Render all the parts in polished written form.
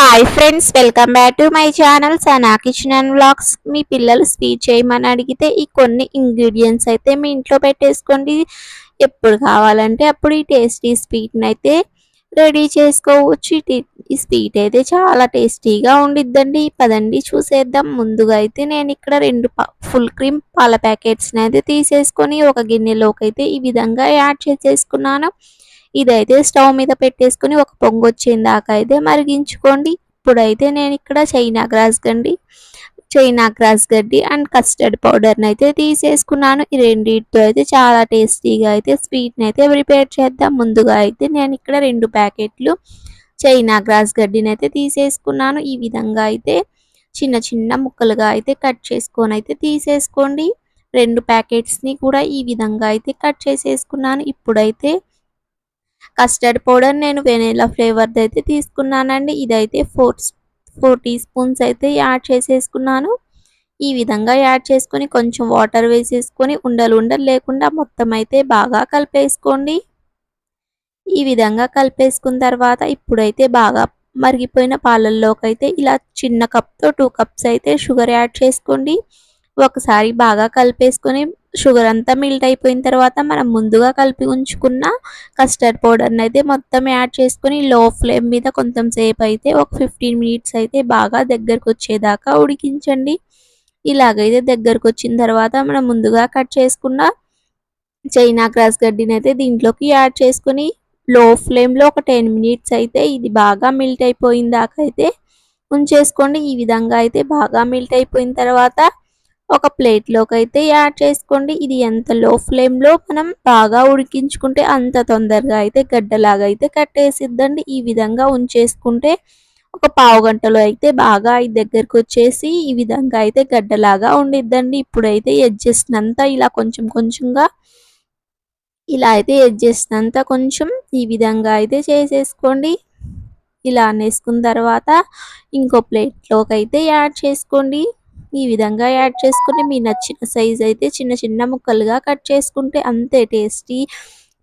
Hi friends, welcome back to my channel Sana kitchen and vlogs. మీ పిల్లలు sweet చేయమని అడిగితే ఈ కొన్ని ఇంగ్రీడియంట్స్ అయితే మీ ఇంట్లో పెట్టేసుకోండి. ఎప్పుడు కావాలంటే అప్పుడు ఈ టేస్టీ స్వీట్ని అయితే రెడీ చేసుకోవచ్చు. ఈ స్వీట్ అయితే చాలా టేస్టీగా ఉండిద్దండి. పదండి చూసేద్దాం. ముందుగా అయితే నేను ఇక్కడ రెండు ఫుల్ క్రీమ్ పాల ప్యాకెట్స్ని అయితే తీసేసుకొని ఒక గిన్నెలోకి అయితే ఈ విధంగా యాడ్ చేసేసుకున్నాను. ఇదైతే స్టవ్ మీద పెట్టేసుకొని ఒక పొంగు వచ్చేదాకా అయితే మరిగించుకోండి. ఇప్పుడైతే నేను ఇక్కడ చైనా గ్రాస్ గడ్డి అండ్ కస్టర్డ్ పౌడర్ని అయితే తీసేసుకున్నాను. ఈ రెండింటితో అయితే చాలా టేస్టీగా అయితే స్వీట్ని అయితే ప్రిపేర్ చేద్దాం. ముందుగా అయితే నేను ఇక్కడ 2 ప్యాకెట్లు చైనా గ్రాస్ గడ్డిని అయితే తీసేసుకున్నాను. ఈ విధంగా అయితే చిన్న చిన్న ముక్కలుగా అయితే కట్ చేసుకొని అయితే తీసేసుకోండి. 2 ప్యాకెట్స్ని కూడా ఈ విధంగా అయితే కట్ చేసేసుకున్నాను. ఇప్పుడైతే కస్టర్డ్ పౌడర్ నేను వెనిలా ఫ్లేవర్ది అయితే తీసుకున్నానండి. ఇదైతే 4 టీ స్పూన్స్ అయితే యాడ్ చేసేసుకున్నాను. ఈ విధంగా యాడ్ చేసుకొని కొంచెం వాటర్ వేసేసుకొని ఉండలు లేకుండా మొత్తం అయితే బాగా కలిపేసుకోండి. ఈ విధంగా కలిపేసుకున్న తర్వాత ఇప్పుడైతే బాగా మరిగిపోయిన పాలల్లోకి అయితే ఇలా చిన్న కప్తో 2 కప్స్ అయితే షుగర్ యాడ్ చేసుకోండి. ఒకసారి బాగా కలిపేసుకొని షుగర్ అంతా మెల్ట్ అయిపోయిన తర్వాత మనం ముందుగా కలిపి ఉంచుకున్న కస్టర్డ్ పౌడర్ని అయితే మొత్తం యాడ్ చేసుకొని లో ఫ్లేమ్ మీద కొంచెం సేపు అయితే ఒక 15 మినిట్స్ అయితే బాగా దగ్గరకు వచ్చేదాకా ఉడికించండి. ఇలాగైతే దగ్గరకు వచ్చిన తర్వాత మనం ముందుగా కట్ చేసుకున్న చైనా గ్రాస్ గడ్డిని అయితే దీంట్లోకి యాడ్ చేసుకొని లో ఫ్లేమ్లో ఒక 10 మినిట్స్ అయితే ఇది బాగా మెల్ట్ అయిపోయిన దాకా అయితే ఉంచేసుకోండి. ఈ విధంగా అయితే బాగా మెల్ట్ అయిపోయిన తర్వాత ఒక ప్లేట్లోకి అయితే యాడ్ చేసుకోండి. ఇది ఎంత లో ఫ్లేమ్లో మనం బాగా ఉడికించుకుంటే అంత తొందరగా అయితే గడ్డలాగా అయితే కట్టేసిద్దండి. ఈ విధంగా ఉంచేసుకుంటే ఒక పావు గంటలో అయితే బాగా దగ్గరకు వచ్చేసి ఈ విధంగా అయితే గడ్డలాగా ఉండిద్దండి. ఇప్పుడైతే ఎడ్జెస్ట్నంతా ఇలా కొంచెం కొంచెంగా ఇలా అయితే ఎడ్జెస్ట్నంతా కొంచెం ఈ విధంగా అయితే చేసేసుకోండి. ఇలా అనేసుకున్న తర్వాత ఇంకో ప్లేట్లోకి అయితే యాడ్ చేసుకోండి. ఈ విధంగా యాడ్ చేసుకుని మీ నచ్చిన సైజ్ అయితే చిన్న చిన్న ముక్కలుగా కట్ చేసుకుంటే అంతే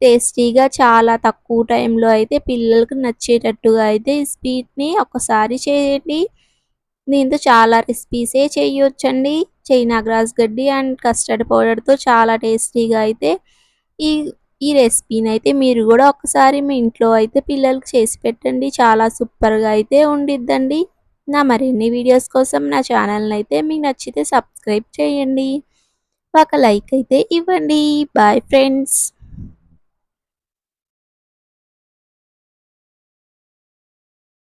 టేస్టీగా చాలా తక్కువ టైంలో అయితే పిల్లలకు నచ్చేటట్టుగా అయితే ఈ స్వీట్ని ఒకసారి చేయండి. దీంతో చాలా రెసిపీసే చేయొచ్చండి. చైనా గ్రాస్ గడ్డి అండ్ కస్టర్డ్ పౌడర్తో చాలా టేస్టీగా అయితే ఈ ఈ రెసిపీని అయితే మీరు కూడా ఒకసారి మీ ఇంట్లో అయితే పిల్లలకి చేసి పెట్టండి. చాలా సూపర్గా అయితే ఉండిద్దండి. నా మరిన్ని వీడియోస్ కోసం నా ఛానల్ని అయితే మీకు నచ్చితే సబ్స్క్రైబ్ చేయండి. ఒక లైక్ అయితే ఇవ్వండి. Bye friends.